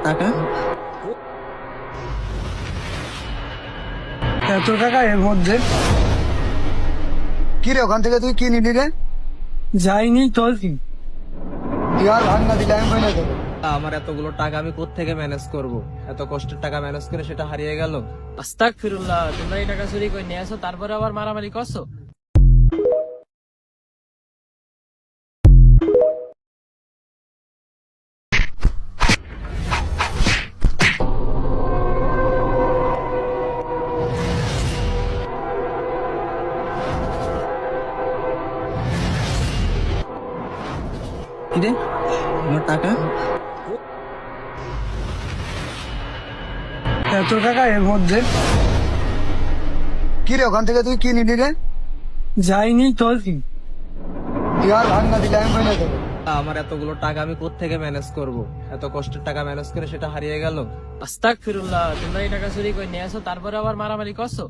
টাকা এত টাকা এর মধ্যে কি রে ওখান থেকে তুই কি নিলি রে? যাইনি তোর কি তুই আর ভাগ না দিলে আমি বলে দেবো। আমার এতগুলো টাকা আমি কোত্থেকে ম্যানেজ করব? এত কষ্টের টাকা ম্যানেজ করে সেটা হারিয়ে গেল। আস্তাগফিরুল্লাহ, তোমরা এই টাকা চুরি করে নিয়ে আসো, তারপরে আবার মারামারি করছো। কিরে আমার টাকা? এত টাকা এর মধ্যে কি রে ওখান থেকে তুই কি নিলি রে? যাইনি তোর কি তুই আর ভাগ না দিলে আমি বলে দেবো। আমার এতগুলো টাকা আমি কোত্থেকে ম্যানেজ করব? এত কষ্টের টাকা ম্যানেজ করে সেটা হারিয়ে গেল। আস্তাগফিরুল্লাহ, তোমরা এই টাকা চুরি করে নিয়ে আসো, তারপরে আবার মারামারি করছো।